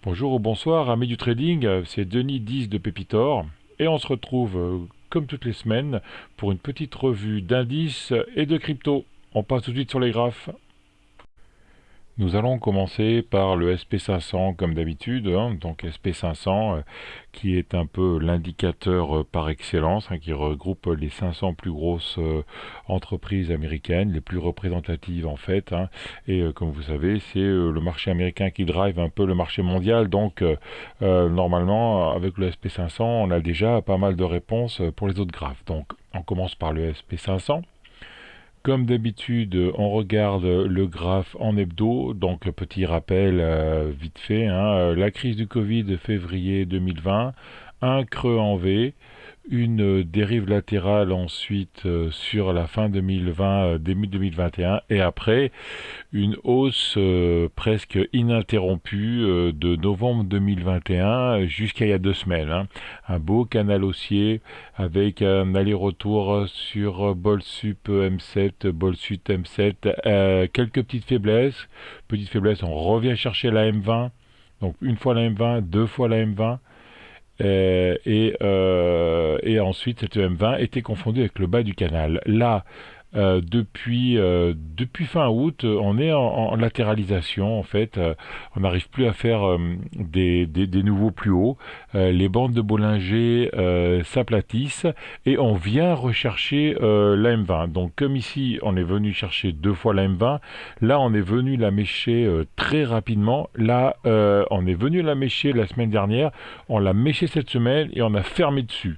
Bonjour ou bonsoir, amis du trading, c'est Denis 10 de Pépitor et on se retrouve comme toutes les semaines pour une petite revue d'indices et de crypto. On passe tout de suite sur les graphes. Nous allons commencer par le SP500 comme d'habitude, donc SP500 qui est un peu l'indicateur par excellence, qui regroupe les 500 plus grosses entreprises américaines, les plus représentatives en fait, et comme vous savez c'est le marché américain qui drive un peu le marché mondial, donc normalement avec le SP500 on a déjà pas mal de réponses pour les autres graphes. Donc on commence par le SP500. Comme d'habitude, on regarde le graphe en hebdo, donc petit rappel vite fait, la crise du Covid février 2020, un creux en V, une dérive latérale ensuite sur la fin 2020, début 2021, et après une hausse presque ininterrompue de novembre 2021 jusqu'à il y a 2 semaines. Un beau canal haussier avec un aller-retour sur Bol Sup M7, Bol Sud M7, quelques petites faiblesses, on revient chercher la M20, donc une fois la M20, deux fois la M20, et ensuite cette M20 était confondue avec le bas du canal. Là, depuis fin août, on est en latéralisation en fait. On n'arrive plus à faire des nouveaux plus hauts. Les bandes de Bollinger s'aplatissent et on vient rechercher la M20. Donc comme ici, on est venu chercher deux fois la M20. Là, on est venu la mécher très rapidement. Là, on est venu la mécher la semaine dernière. On l'a méché cette semaine et on a fermé dessus.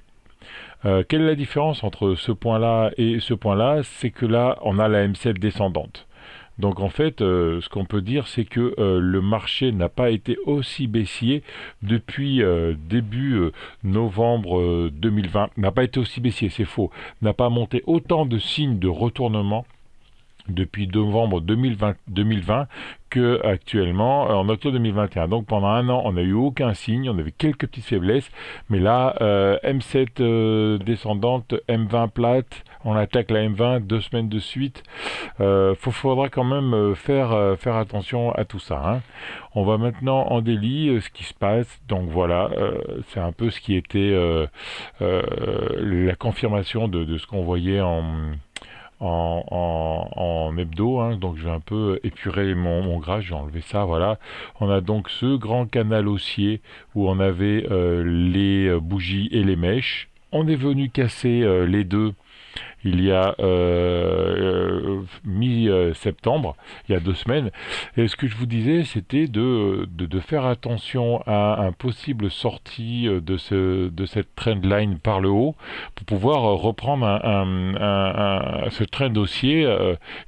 Quelle est la différence entre ce point-là et ce point-là? C'est que là, on a la M7 descendante. Donc en fait, ce qu'on peut dire, c'est que le marché n'a pas été aussi baissier depuis début novembre 2020. N'a pas été aussi baissier, c'est faux. N'a pas monté autant de signes de retournement depuis novembre 2020 que actuellement en octobre 2021. Donc pendant un an, on n'a eu aucun signe, on avait quelques petites faiblesses, mais là, M7 descendante, M20 plate, on attaque la M20 2 semaines de suite. Faudra quand même faire attention à tout ça. On va maintenant en daily, ce qui se passe. Donc voilà, c'est un peu ce qui était la confirmation de ce qu'on voyait en hebdo, donc je vais un peu épurer mon graphe, je vais enlever ça, voilà. On a donc ce grand canal haussier où on avait les bougies et les mèches. On est venu casser les deux il y a mi-septembre, il y a 2 semaines. Et ce que je vous disais, c'était de faire attention à un possible sortie de cette trendline par le haut pour pouvoir reprendre ce trend haussier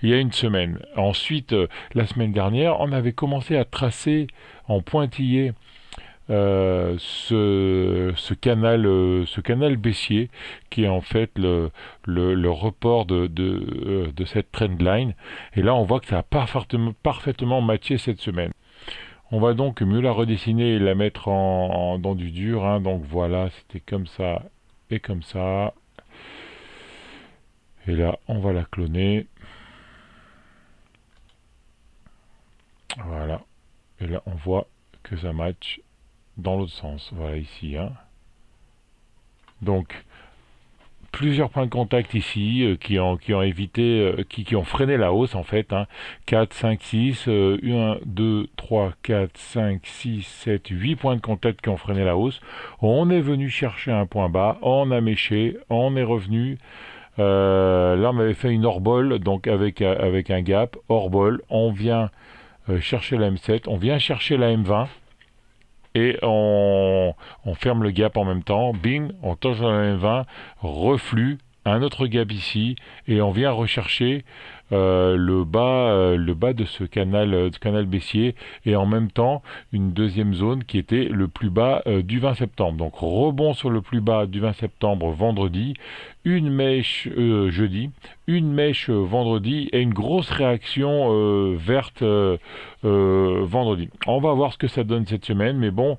il y a une semaine. Ensuite, la semaine dernière, on avait commencé à tracer en pointillé ce canal baissier qui est en fait le report de cette trendline. Et là, on voit que ça a parfaitement matché cette semaine. On va donc mieux la redessiner et la mettre dans du dur. Donc voilà, c'était comme ça et comme ça. Et là, on va la cloner. Voilà. Et là, on voit que ça match dans l'autre sens. Voilà ici. Donc, plusieurs points de contact ici qui ont évité, qui ont freiné la hausse en fait. 4, 5, 6, 1, 2, 3, 4, 5, 6, 7, 8 points de contact qui ont freiné la hausse. On est venu chercher un point bas, on a méché, on est revenu. Là, on avait fait une hors-bol, donc avec un gap, hors-bol. On vient chercher la M7, on vient chercher la M20. Et on ferme le gap en même temps, bing, on touche dans la M20, reflux, un autre gap ici, et on vient rechercher le bas de ce canal baissier, et en même temps une deuxième zone qui était le plus bas du 20 septembre. Donc rebond sur le plus bas du 20 septembre vendredi, une mèche jeudi, une mèche vendredi et une grosse réaction verte vendredi. On va voir ce que ça donne cette semaine, mais bon,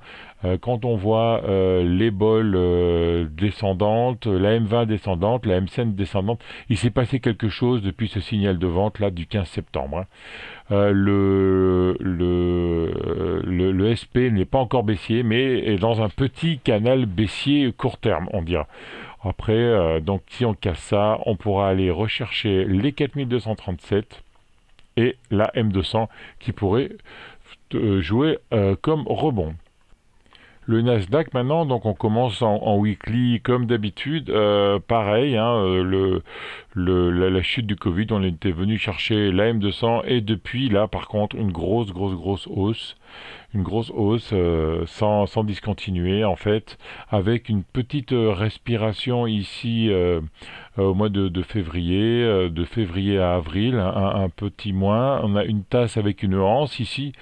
quand on voit les bols descendantes, la M20 descendante, la M5 descendante, il s'est passé quelque chose depuis ce signal de vente là du 15 septembre, hein. Le SP n'est pas encore baissier, mais est dans un petit canal baissier court terme, on dira. Après, donc si on casse ça, on pourra aller rechercher les 4237 et la M200 qui pourrait jouer comme rebond. Le Nasdaq maintenant, donc on commence en weekly comme d'habitude, pareil, hein, la chute du Covid, on était venu chercher la M200 et depuis là par contre une grosse hausse, sans discontinuer en fait, avec une petite respiration ici au mois de février, de février à avril, un petit moins, on a une tasse avec une anse ici.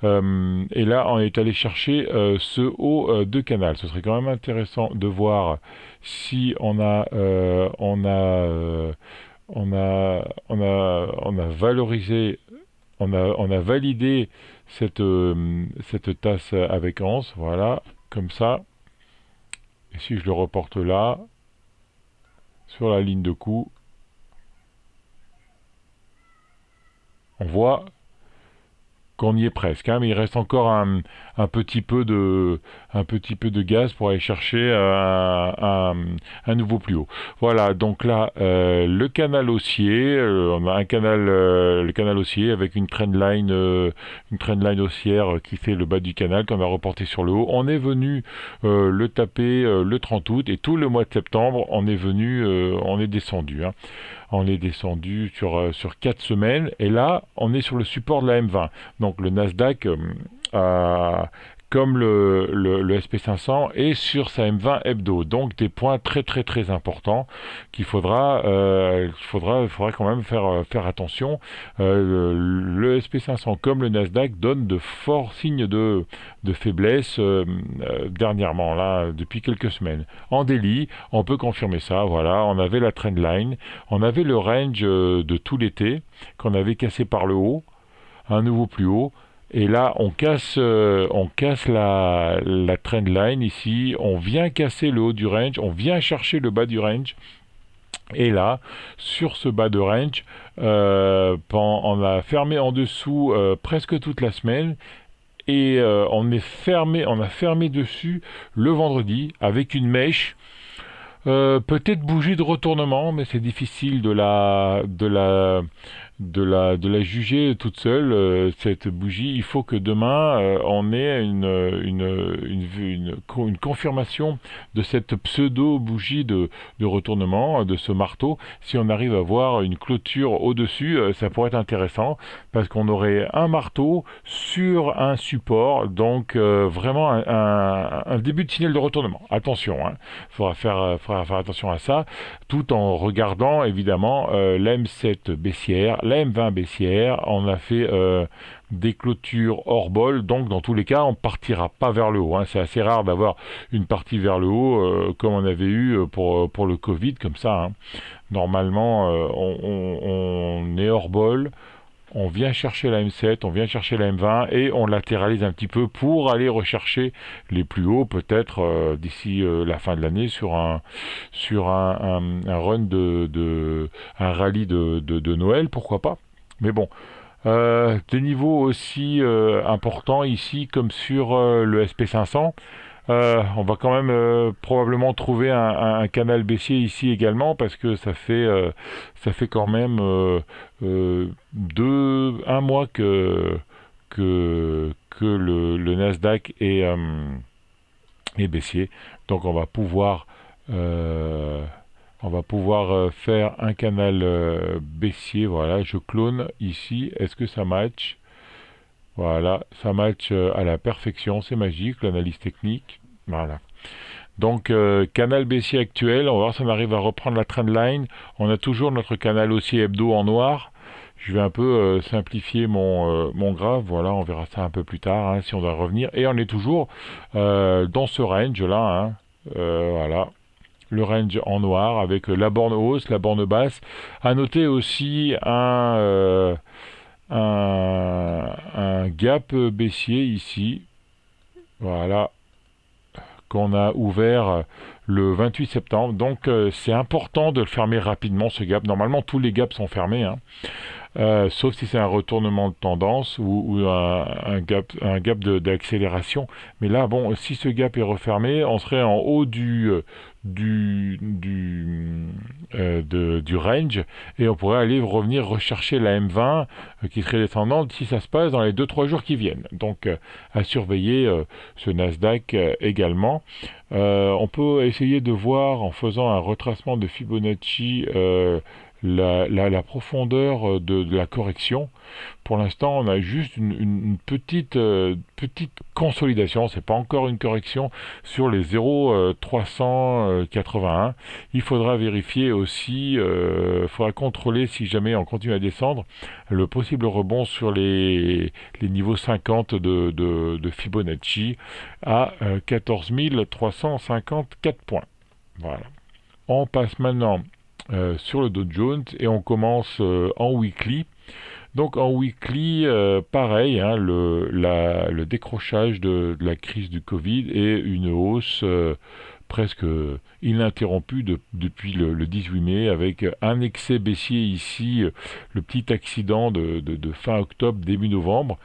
Et là, on est allé chercher ce haut de canal. Ce serait quand même intéressant de voir si on a valorisé, on a validé cette tasse avec anse. Voilà, comme ça. Et si je le reporte là, sur la ligne de coup, on voit qu'on y est presque, hein, mais il reste encore un petit peu de gaz pour aller chercher un nouveau plus haut. Voilà, donc là le canal haussier, on a le canal haussier avec une trendline haussière qui fait le bas du canal qu'on a reporté sur le haut. On est venu le taper le 30 août et tout le mois de septembre on est descendu, hein. On est descendu sur 4 semaines et là on est sur le support de la M20. Donc le Nasdaq comme le SP500 est sur sa M20 hebdo. Donc des points très importants qu'il faudra quand même faire attention. Le SP500 comme le Nasdaq donnent de forts signes de faiblesse dernièrement, là, depuis quelques semaines. En daily, on peut confirmer ça, voilà, on avait la trendline, on avait le range de tout l'été qu'on avait cassé par le haut, un nouveau plus haut. Et là, on casse la trend line ici, on vient casser le haut du range, on vient chercher le bas du range. Et là, sur ce bas de range, on a fermé en dessous presque toute la semaine. Et on a fermé dessus le vendredi avec une mèche. Peut-être bougie de retournement, mais c'est difficile de la juger toute seule, cette bougie. Il faut que demain on ait une confirmation de cette pseudo bougie de retournement, de ce marteau. Si on arrive à voir une clôture au-dessus, ça pourrait être intéressant parce qu'on aurait un marteau sur un support, donc vraiment un début de signal de retournement. Attention, hein, faudra faire attention à ça, tout en regardant évidemment la M7 baissière, la M20 baissière. On a fait des clôtures hors bol, donc dans tous les cas on partira pas vers le haut, hein. C'est assez rare d'avoir une partie vers le haut comme on avait eu pour le Covid comme ça, hein. Normalement on est hors bol, on vient chercher la M7, on vient chercher la M20 et on latéralise un petit peu pour aller rechercher les plus hauts, peut-être d'ici la fin de l'année sur un run un rallye de Noël, pourquoi pas. Mais bon, des niveaux aussi importants ici comme sur le SP500. On va quand même probablement trouver un canal baissier ici également parce que ça fait quand même un mois que le Nasdaq est baissier. Donc on va pouvoir faire un canal baissier. Voilà, je clone ici. Est-ce que ça match? Voilà, ça match à la perfection, c'est magique, l'analyse technique. Voilà. Donc, canal baissier actuel, on va voir si on arrive à reprendre la trendline. On a toujours notre canal haussier hebdo en noir. Je vais un peu simplifier mon graphe, voilà, on verra ça un peu plus tard, hein, si on doit revenir. Et on est toujours dans ce range là, hein, voilà. le range en noir avec la borne hausse, la borne basse. À noter aussi un gap baissier ici, voilà, qu'on a ouvert le 28 septembre. Donc c'est important de le fermer rapidement ce gap. Normalement tous les gaps sont fermés, hein. Sauf si c'est un retournement de tendance ou un gap d'accélération. Mais là, bon, si ce gap est refermé, on serait en haut du, du, du range et on pourrait aller revenir rechercher la M20 qui serait descendante si ça se passe dans les 2-3 jours qui viennent. Donc à surveiller ce Nasdaq également. On peut essayer de voir en faisant un retracement de Fibonacci la profondeur de la correction. Pour l'instant, on a juste une petite consolidation. C'est pas encore une correction sur les 0,381. Il faudra vérifier aussi, il faudra contrôler si jamais on continue à descendre, le possible rebond sur les niveaux 50 de Fibonacci à 14 354 points. Voilà. On passe maintenant sur le Dow Jones et on commence en weekly. Donc en weekly, pareil, hein, le décrochage de la crise du Covid et une hausse presque ininterrompue depuis le 18 mai avec un excès baissier ici, le petit accident de fin octobre, début novembre.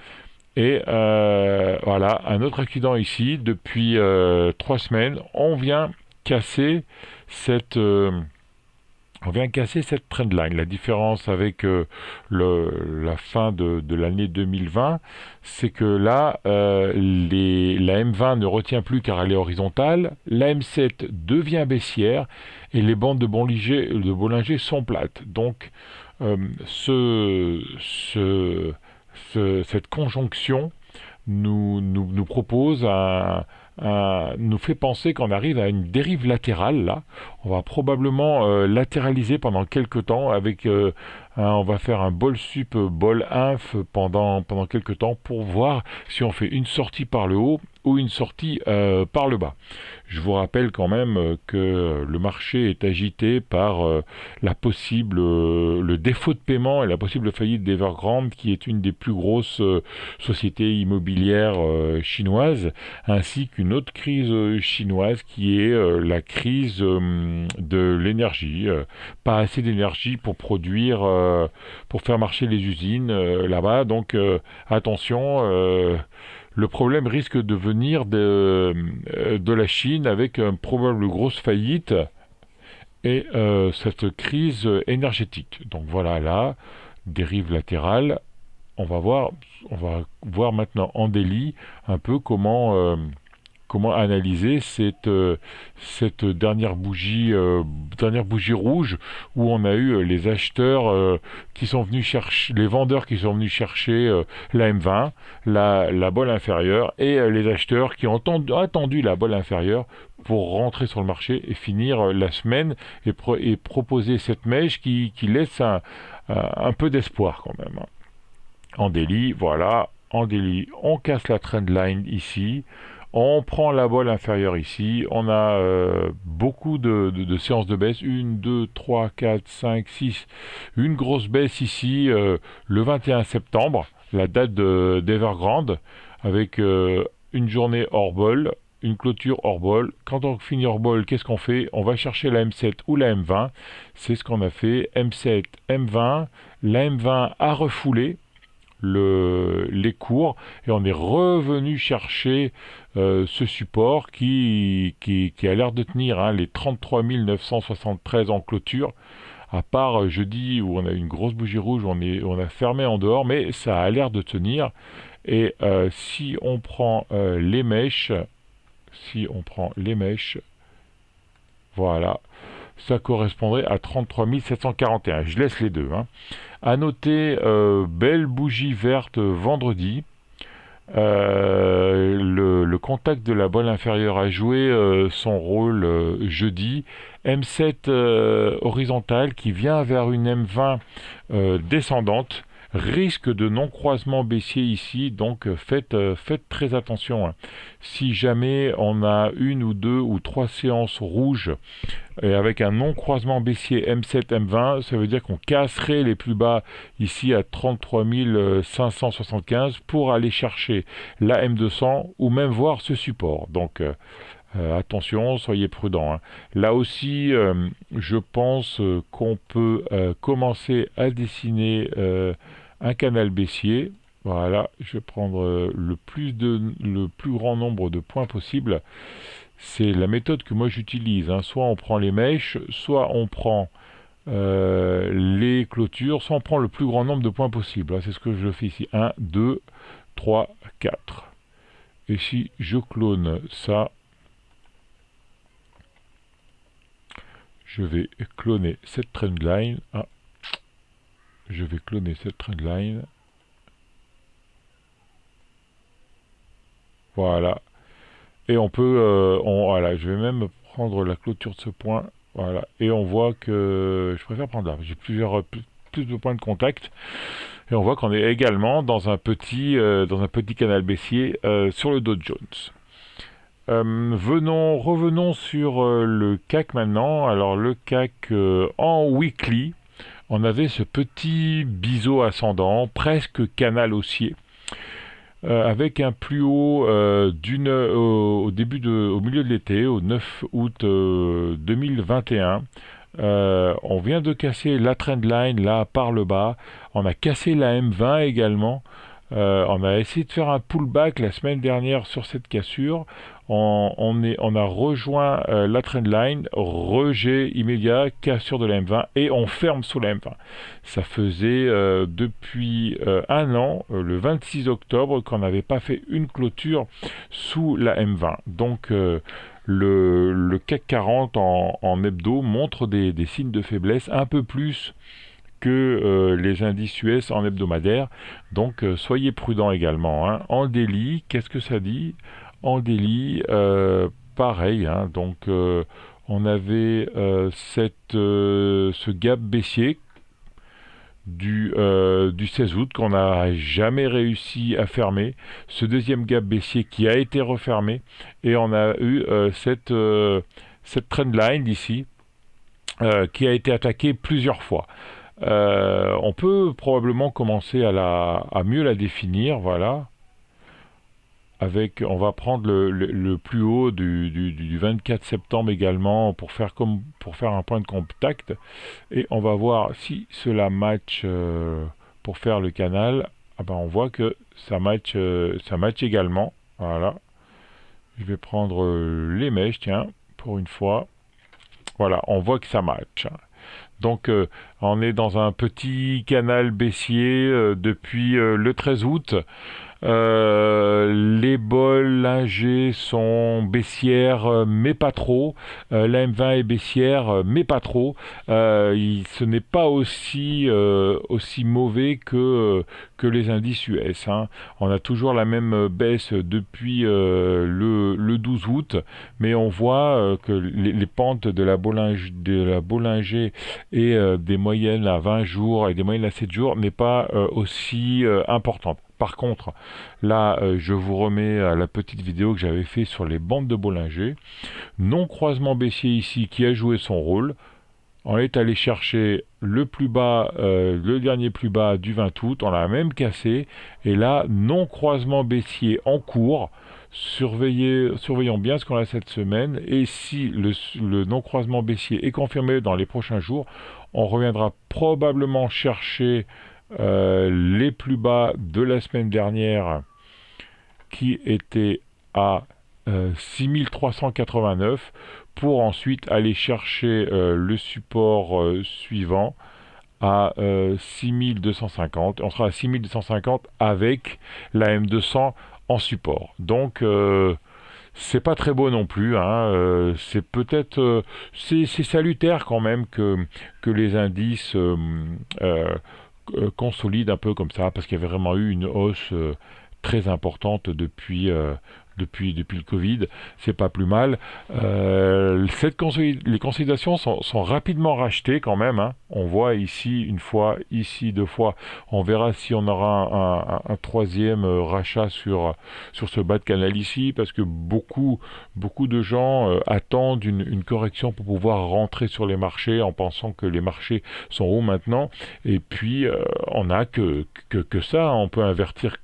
Et voilà, un autre accident ici, depuis 3 semaines, casser cette... on vient casser cette trendline. La différence avec la fin de l'année 2020, c'est que là, la M20 ne retient plus car elle est horizontale, la M7 devient baissière et les bandes de Bollinger sont plates. Donc, euh, ce, ce, cette conjonction nous propose nous fait penser qu'on arrive à une dérive latérale là. On va probablement latéraliser pendant quelques temps avec on va faire un bol sup, bol inf pendant quelques temps pour voir si on fait une sortie par le haut ou une sortie par le bas. Je vous rappelle quand même que le marché est agité par le défaut de paiement et la possible faillite d'Evergrande, qui est une des plus grosses sociétés immobilières chinoises, ainsi qu'une autre crise chinoise qui est la crise de l'énergie. Pas assez d'énergie pour produire, pour faire marcher les usines là-bas. Donc attention. Le problème risque de venir de la Chine avec une probable grosse faillite et cette crise énergétique. Donc voilà là, dérive latérale. On va voir maintenant en délit un peu comment analyser cette dernière bougie rouge où on a eu les acheteurs qui sont venus chercher, les vendeurs qui sont venus chercher la M20, la bolle inférieure, et les acheteurs qui ont attendu la bolle inférieure pour rentrer sur le marché et finir la semaine et proposer cette mèche qui laisse un peu d'espoir quand même. En délit, voilà, en délit, on casse la trendline ici. On prend la bolle inférieure ici, on a beaucoup de séances de baisse, 1, 2, 3, 4, 5, 6, une grosse baisse ici le 21 septembre, la date d'Evergrande, avec une journée hors bol, une clôture hors bol. Quand on finit hors bol, qu'est-ce qu'on fait? On va chercher la M7 ou la M20, c'est ce qu'on a fait, M7, M20, la M20 a refoulé les cours et on est revenu chercher ce support qui a l'air de tenir, hein, les 33 973 en clôture, à part jeudi où on a une grosse bougie rouge, on a fermé en dehors, mais ça a l'air de tenir. Et si on prend les mèches, voilà, ça correspondrait à 33 741. Je laisse les deux, hein. À noter, belle bougie verte vendredi. Le contact de la bolle inférieure a joué son rôle jeudi. M7 horizontale qui vient vers une M20 descendante Risque de non-croisement baissier ici, donc faites très attention, hein. Si jamais on a une ou deux ou trois séances rouges et avec un non-croisement baissier M7, M20, ça veut dire qu'on casserait les plus bas ici à 33 575 pour aller chercher la M200 ou même voir ce support. Donc attention, soyez prudents, hein. Là aussi, je pense qu'on peut commencer à dessiner un canal baissier. Voilà, je vais prendre le plus grand nombre de points possible. C'est la méthode que moi j'utilise, hein. Soit on prend les mèches, soit on prend les clôtures, soit on prend le plus grand nombre de points possible, hein. C'est ce que je fais ici. 1, 2, 3, 4. Et si je clone ça, je vais cloner cette trendline. Ah, je vais cloner cette trendline. Voilà. Et on peut, voilà, je vais même prendre la clôture de ce point. Voilà. Et on voit que je préfère prendre là. J'ai plus de points de contact. Et on voit qu'on est également dans un petit canal baissier sur le Dow Jones. Revenons sur le CAC maintenant. Alors le CAC en weekly, on avait ce petit biseau ascendant, presque canal haussier, avec un plus haut au milieu de l'été, au 9 août 2021. On vient de casser la trendline là par le bas. On a cassé la M20 également. On a essayé de faire un pullback la semaine dernière sur cette cassure. On a rejoint la trendline, rejet immédiat, cassure de la M20 et on ferme sous la M20. Ça faisait depuis un an, le 26 octobre, qu'on n'avait pas fait une clôture sous la M20. Donc le CAC 40 en hebdo montre des signes de faiblesse un peu plus que les indices US en hebdomadaire. Donc soyez prudents également, hein. En daily, qu'est-ce que ça dit? En daily, pareil, hein. Donc on avait ce gap baissier du 16 août qu'on n'a jamais réussi à fermer, ce deuxième gap baissier qui a été refermé, et on a eu cette trendline ici qui a été attaquée plusieurs fois. On peut probablement commencer à mieux la définir, voilà. On va prendre le plus haut du 24 septembre également pour faire un point de contact, et on va voir si cela match pour faire le canal. Ah ben on voit que ça match également. Voilà. Je vais prendre les mèches, tiens, pour une fois. Voilà, on voit que ça match. Donc on est dans un petit canal baissier depuis le 13 août. Les Bollinger sont baissières, mais pas trop. La M20 est baissière, mais pas trop. Ce n'est pas aussi mauvais que les indices US, hein. On a toujours la même baisse depuis le 12 août, mais on voit que les pentes de la Bollinger et des moyennes à 20 jours et des moyennes à 7 jours n'est pas aussi importante. Par contre, là, je vous remets à la petite vidéo que j'avais fait sur les bandes de Bollinger. Non-croisement baissier ici qui a joué son rôle. On est allé chercher le plus bas, le dernier plus bas du 20 août. On l'a même cassé. Et là, non-croisement baissier en cours. Surveillons bien ce qu'on a cette semaine. Et si le non-croisement baissier est confirmé dans les prochains jours, on reviendra probablement chercher les plus bas de la semaine dernière qui étaient à 6389 pour ensuite aller chercher le support suivant à 6250. On sera à 6250 avec la M200 en support. Donc c'est pas très beau non plus, hein. C'est peut-être c'est salutaire quand même que les indices consolide un peu comme ça, parce qu'il y avait vraiment eu une hausse très importante depuis depuis le Covid, c'est pas plus mal. Les consolidations sont rapidement rachetées quand même, hein. On voit ici une fois, ici deux fois. On verra si on aura un troisième rachat sur ce bas de canal ici, parce que beaucoup de gens attendent une correction pour pouvoir rentrer sur les marchés en pensant que les marchés sont hauts maintenant. Et puis on n'a que ça, hein. On peut investir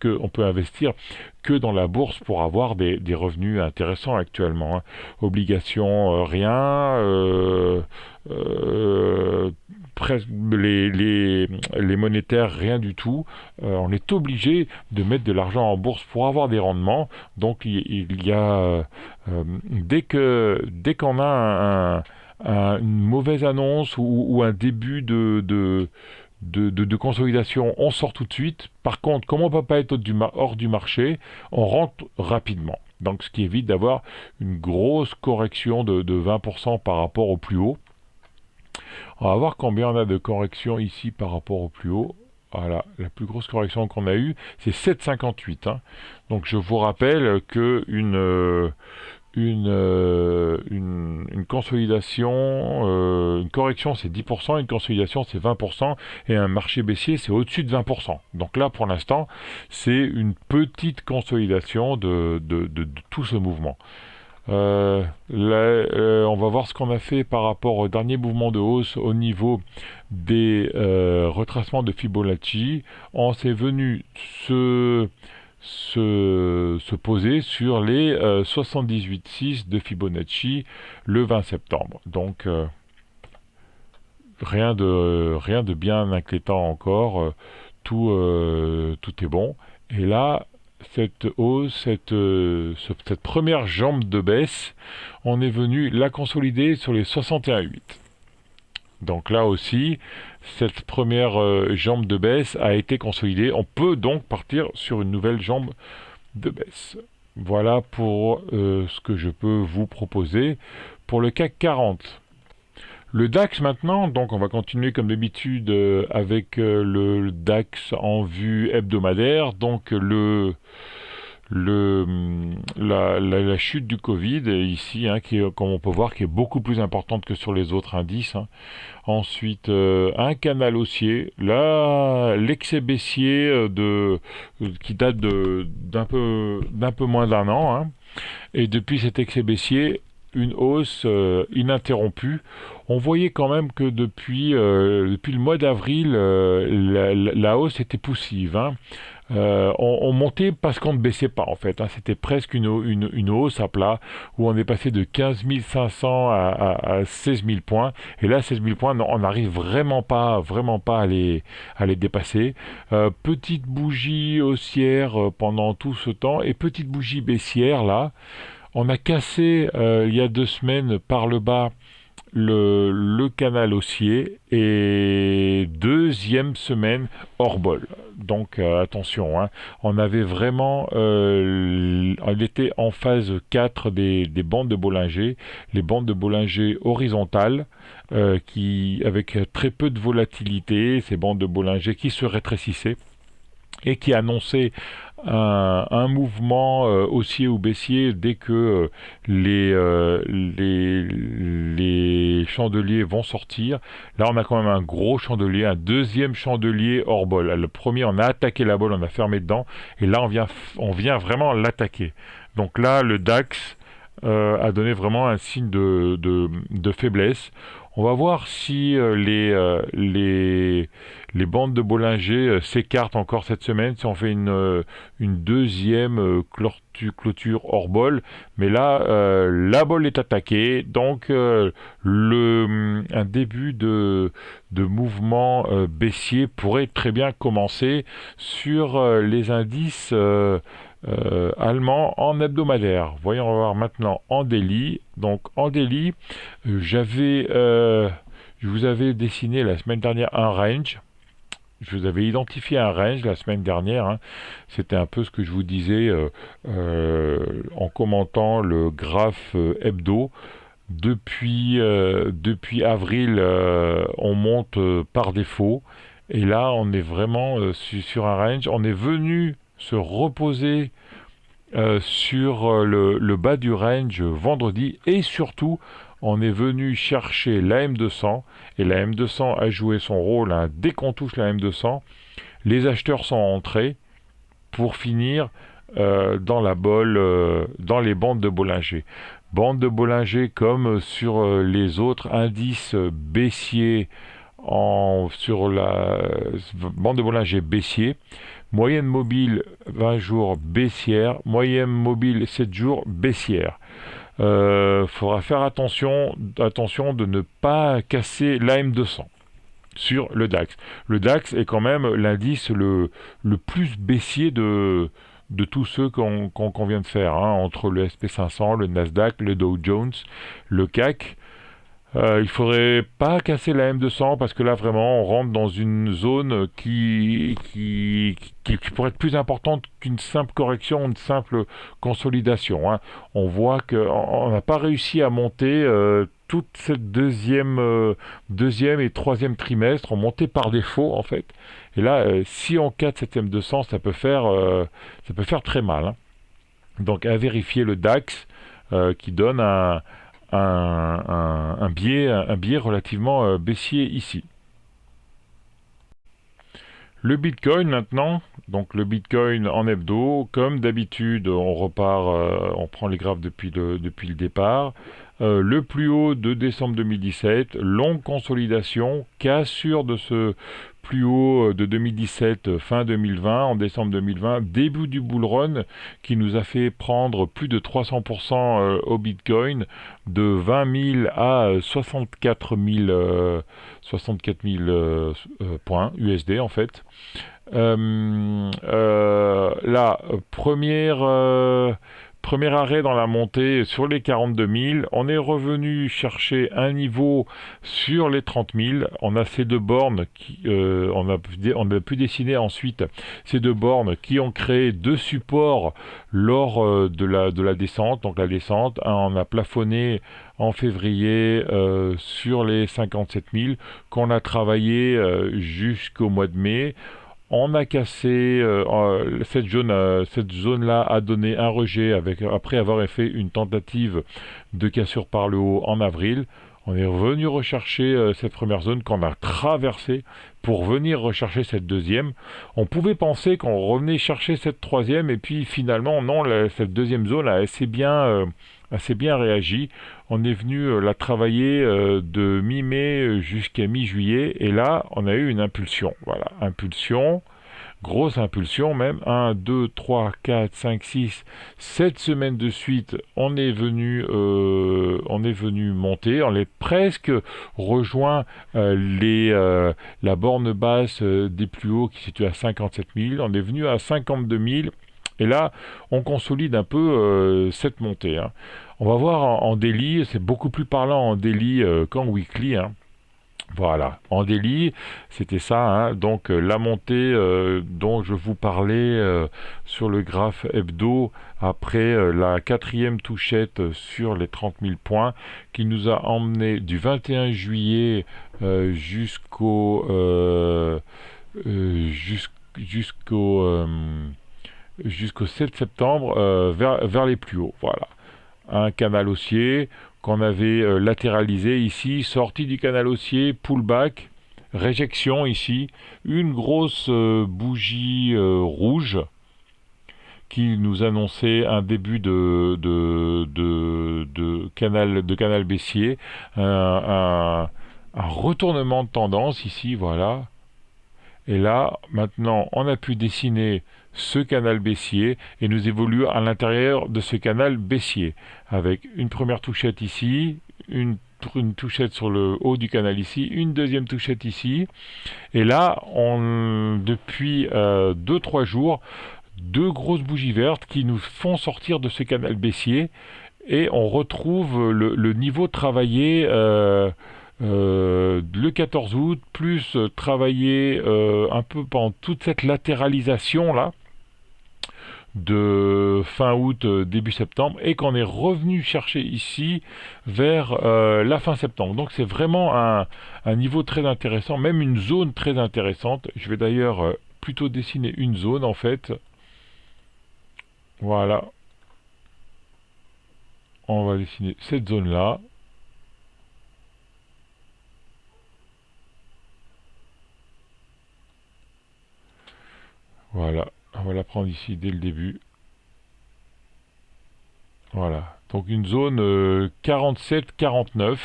que dans la bourse pour avoir des revenus intéressants actuellement, hein. Obligations, rien. Euh, les monétaires, rien du tout. On est obligé de mettre de l'argent en bourse pour avoir des rendements. Donc il y a dès qu'on a une mauvaise annonce ou un début de consolidation, on sort tout de suite. Par contre, comme on ne peut pas être hors du marché, on rentre rapidement. Donc ce qui évite d'avoir une grosse correction de 20% par rapport au plus haut. On va voir combien on a de corrections ici par rapport au plus haut. Voilà, la plus grosse correction qu'on a eue, c'est 7,58, hein. Donc je vous rappelle que une consolidation, une correction c'est 10%, une consolidation c'est 20%, et un marché baissier c'est au-dessus de 20%. Donc là pour l'instant c'est une petite consolidation de tout ce mouvement. On va voir ce qu'on a fait par rapport au dernier mouvement de hausse au niveau des retracements de Fibonacci. On s'est venu se poser sur les 78,6 de Fibonacci le 20 septembre. Donc rien de bien inquiétant encore. Tout est bon. Et là, cette hausse, cette première jambe de baisse, on est venu la consolider sur les 61,8. Donc là aussi, cette première jambe de baisse a été consolidée. On peut donc partir sur une nouvelle jambe de baisse. Voilà pour ce que je peux vous proposer pour le CAC 40. Le DAX maintenant, donc on va continuer comme d'habitude avec le DAX en vue hebdomadaire. Donc la chute du Covid ici, hein, qui est, comme on peut voir, qui est beaucoup plus importante que sur les autres indices, hein. Ensuite, un canal haussier. Là, l'excès baissier qui date d'un peu moins d'un an, hein. Et depuis cet excès baissier, une hausse ininterrompue. On voyait quand même que depuis le mois d'avril, la hausse était poussive, hein. On montait parce qu'on ne baissait pas en fait, hein. C'était presque une hausse à plat où on est passé de 15 500 à 16 000 points. Et là, 16 000 points, non, on n'arrive vraiment pas à les dépasser. Petite bougie haussière pendant tout ce temps et petite bougie baissière là. On a cassé il y a 2 semaines par le bas le canal haussier et deuxième semaine hors bol. Donc attention, hein, on avait vraiment, on était en phase 4 des bandes de Bollinger, les bandes de Bollinger horizontales avec très peu de volatilité, ces bandes de Bollinger qui se rétrécissaient et qui annonçait un mouvement haussier ou baissier dès que les chandeliers vont sortir. Là, on a quand même un gros chandelier, un deuxième chandelier hors bol. Le premier, on a attaqué la bolle, on a fermé dedans, et là, on vient vraiment l'attaquer. Donc là, le DAX a donné vraiment un signe de faiblesse. On va voir si les bandes de Bollinger s'écartent encore cette semaine, si on fait une deuxième clôture hors bol. Mais là, la bolle est attaquée, donc un début de mouvement baissier pourrait très bien commencer sur les indices allemand en hebdomadaire. Voyons voir maintenant en daily. Donc en daily, je vous avais dessiné la semaine dernière un range. Je vous avais identifié un range la semaine dernière, hein. C'était un peu ce que je vous disais en commentant le graphe hebdo. Depuis avril, on monte par défaut. Et là, on est vraiment sur un range. On est venu se reposer sur le bas du range vendredi et surtout on est venu chercher la M200 et la M200 a joué son rôle, hein. Dès qu'on touche la M200, les acheteurs sont entrés pour finir dans les bandes de Bollinger. Bandes de Bollinger comme sur les autres indices baissiers sur la bande de Bollinger baissier, moyenne mobile 20 jours baissière, moyenne mobile 7 jours baissière. Faudra faire attention de ne pas casser l'AM200 sur le DAX. Le DAX est quand même l'indice le plus baissier de tous ceux qu'on vient de faire, hein, entre le SP500, le Nasdaq, le Dow Jones, le CAC. Il faudrait pas casser la M200 parce que là vraiment on rentre dans une zone qui pourrait être plus importante qu'une simple correction, une simple consolidation, hein. On voit qu'on n'a pas réussi à monter toute cette deuxième et troisième trimestre, on montait par défaut en fait. Et là, si on casse cette M200, ça peut faire très mal, hein. Donc à vérifier le DAX qui donne un biais relativement baissier ici. Le Bitcoin maintenant, donc le Bitcoin en hebdo, comme d'habitude, on repart, on prend les graphes depuis le départ. Le plus haut de décembre 2017, longue consolidation, cassure de ce plus haut de 2017 fin 2020, en décembre 2020, début du bull run qui nous a fait prendre plus de 300% au Bitcoin, de 20 000 à 64 000 points USD en fait. Là, premier arrêt dans la montée sur les 42 000. On est revenu chercher un niveau sur les 30 000. On a ces deux bornes on a pu dessiner ensuite ces deux bornes qui ont créé deux supports lors de la descente. Donc la descente, on a plafonné en février sur les 57 000 qu'on a travaillé jusqu'au mois de mai. On a cassé cette zone-là a donné un rejet après avoir fait une tentative de cassure par le haut en avril. On est revenu rechercher cette première zone qu'on a traversée pour venir rechercher cette deuxième. On pouvait penser qu'on revenait chercher cette troisième et puis finalement non, cette deuxième zone a assez bien réagi. On est venu la travailler de mi-mai jusqu'à mi-juillet et là on a eu une impulsion. Voilà, impulsion, grosse impulsion même. 1, 2, 3, 4, 5, 6, 7 semaines de suite, on est venu monter. On est presque rejoint la borne basse des plus hauts qui se situe à 57 000. On est venu à 52 000. Et là, on consolide un peu cette montée, hein. On va voir en daily, c'est beaucoup plus parlant en daily qu'en weekly, hein. Voilà, en daily, c'était ça, hein. Donc la montée dont je vous parlais sur le graphe hebdo après la quatrième touchette sur les 30 000 points qui nous a emmené du 21 juillet jusqu'au 7 septembre vers les plus hauts. Voilà, un canal haussier qu'on avait latéralisé ici, sortie du canal haussier, pullback, réjection ici, une grosse bougie rouge qui nous annonçait un début de canal baissier, un retournement de tendance ici, voilà. Et là, maintenant, on a pu dessiner ce canal baissier et nous évoluer à l'intérieur de ce canal baissier avec une première touchette ici, une touchette sur le haut du canal ici, une deuxième touchette ici. Et là, depuis 2-3 jours, deux grosses bougies vertes qui nous font sortir de ce canal baissier et on retrouve le niveau travaillé le 14 août, plus travailler un peu pendant toute cette latéralisation là de fin août, début septembre, et qu'on est revenu chercher ici vers la fin septembre. Donc c'est vraiment un niveau très intéressant, même une zone très intéressante. Je vais d'ailleurs plutôt dessiner une zone en fait. Voilà, On va dessiner cette zone-là. Voilà, on va la prendre ici dès le début. Voilà, donc une zone 47-49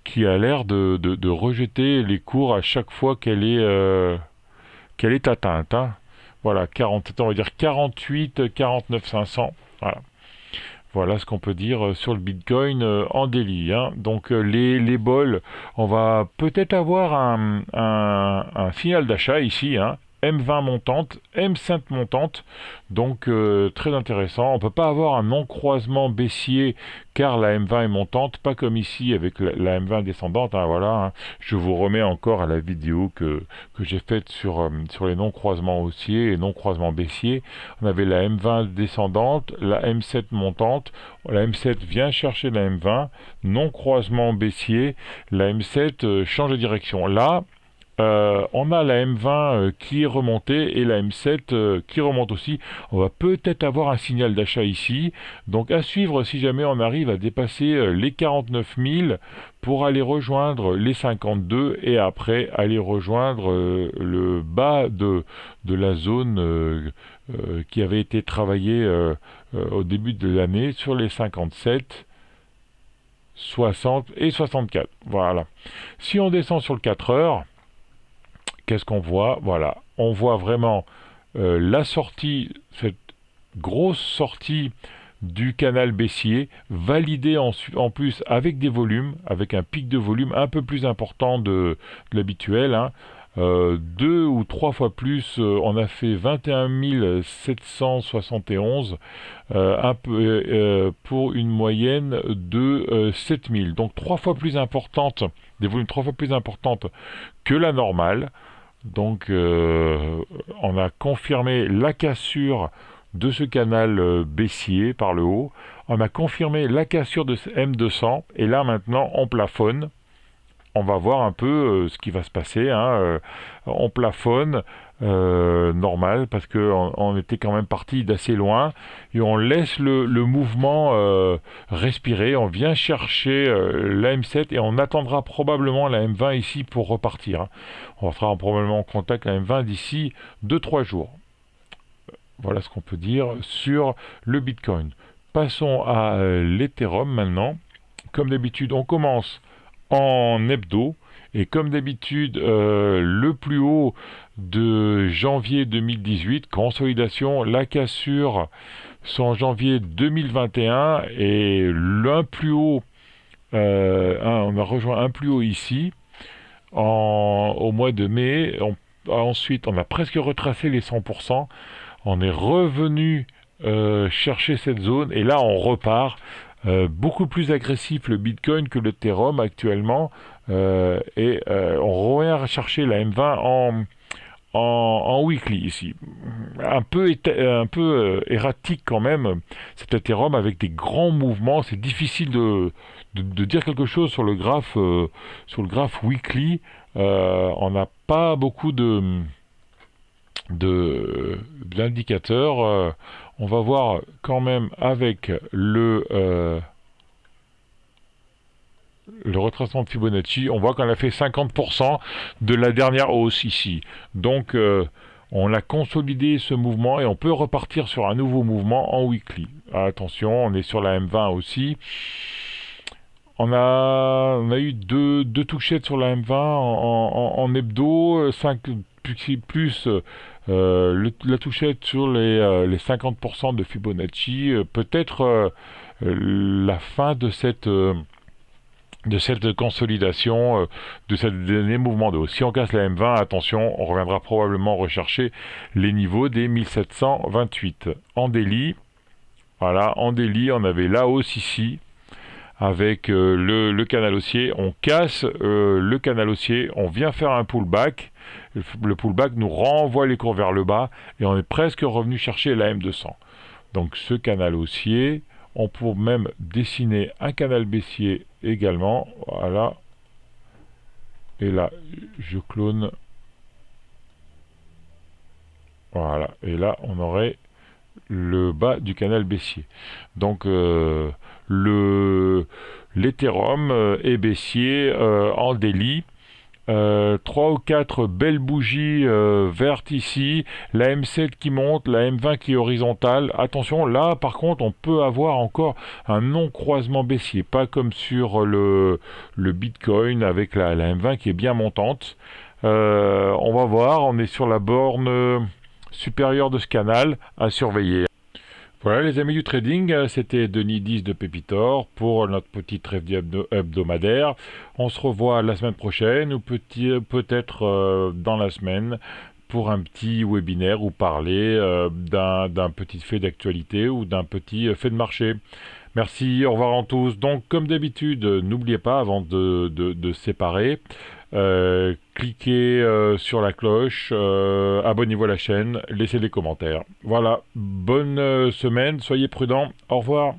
qui a l'air de rejeter les cours à chaque fois qu'elle est atteinte, hein. Voilà, 47, on va dire 48, 49 500. Voilà. Voilà ce qu'on peut dire sur le Bitcoin en daily, hein. Donc les bols, on va peut-être avoir un signal d'achat ici, hein. M20 montante, M5 montante, donc très intéressant. On peut pas avoir un non-croisement baissier car la M20 est montante, pas comme ici avec la M20 descendante, hein, voilà, hein. Je vous remets encore à la vidéo que j'ai faite sur les non-croisements haussiers et non-croisements baissiers. On avait la M20 descendante, la M7 montante, la M7 vient chercher la M20, non-croisement baissier, la M7 change de direction. Là, on a la M20 qui est remontée et la M7 qui remonte aussi. On va peut-être avoir un signal d'achat ici. Donc à suivre si jamais on arrive à dépasser les 49 000 pour aller rejoindre les 52 et après aller rejoindre le bas de la zone qui avait été travaillée au début de l'année sur les 57. 60 et 64. Voilà. Si on descend sur le 4 heures, qu'est-ce qu'on voit? Voilà, on voit vraiment la sortie, cette grosse sortie du canal baissier, validée en plus avec des volumes, avec un pic de volume un peu plus important de l'habituel, hein. Deux ou trois fois plus, on a fait 21 771 un peu, pour une moyenne de 7000. Donc trois fois plus importante, des volumes trois fois plus importantes que la normale. Donc on a confirmé la cassure de ce canal baissier par le haut. On a confirmé la cassure de ce M200 et là maintenant on plafonne. On va voir un peu ce qui va se passer, hein. On plafonne normal parce que on était quand même parti d'assez loin et on laisse le mouvement respirer. On vient chercher la M7 et on attendra probablement la M20 ici pour repartir, hein. On sera probablement en contact avec la M20 d'ici 2-3 jours. Voilà ce qu'on peut dire sur le Bitcoin. Passons à l'Ethereum maintenant. Comme d'habitude, on commence en hebdo. Et comme d'habitude, le plus haut de janvier 2018, consolidation, la cassure, c'est en janvier 2021 et l'un plus haut, on a rejoint un plus haut ici au mois de mai. Ensuite, on a presque retracé les 100%. On est revenu chercher cette zone et là on repart. Beaucoup plus agressif le Bitcoin que le Ethereum actuellement on revient chercher la M20 en weekly ici. Un peu erratique quand même cet Ethereum avec des grands mouvements. C'est difficile de dire quelque chose sur le graphe weekly. On n'a pas beaucoup d'indicateurs. On va voir quand même avec le retracement de Fibonacci, on voit qu'on a fait 50% de la dernière hausse ici. Donc on a consolidé ce mouvement et on peut repartir sur un nouveau mouvement en weekly. Attention, on est sur la M20 aussi. On a eu deux touchettes sur la M20 en hebdo, 5 plus la touchette sur les 50% de Fibonacci. Peut-être la fin de cette consolidation, de ce dernier mouvement de hausse. Si on casse la M20, attention, on reviendra probablement rechercher les niveaux des 1728. En daily, voilà, en daily, on avait la hausse ici, avec le canal haussier. On casse le canal haussier, on vient faire un pullback. Le pullback nous renvoie les cours vers le bas, et on est presque revenu chercher la M200. Donc ce canal haussier, on peut même dessiner un canal baissier également, voilà, et là je clone, voilà, et là on aurait le bas du canal baissier. Donc le l'Ethereum est baissier en délit. Trois ou quatre belles bougies vertes ici, la M7 qui monte, la M20 qui est horizontale. Attention, là par contre on peut avoir encore un non-croisement baissier, pas comme sur le Bitcoin avec la M20 qui est bien montante. On va voir, on est sur la borne supérieure de ce canal à surveiller. Voilà les amis du trading, c'était Denis 10 de Pépitor pour notre petite review hebdomadaire. On se revoit la semaine prochaine ou peut-être dans la semaine pour un petit webinaire ou parler d'un petit fait d'actualité ou d'un petit fait de marché. Merci, au revoir à tous. Donc comme d'habitude, n'oubliez pas avant de se séparer, cliquez sur la cloche, abonnez-vous à la chaîne, laissez des commentaires. Voilà, bonne semaine, soyez prudents, au revoir.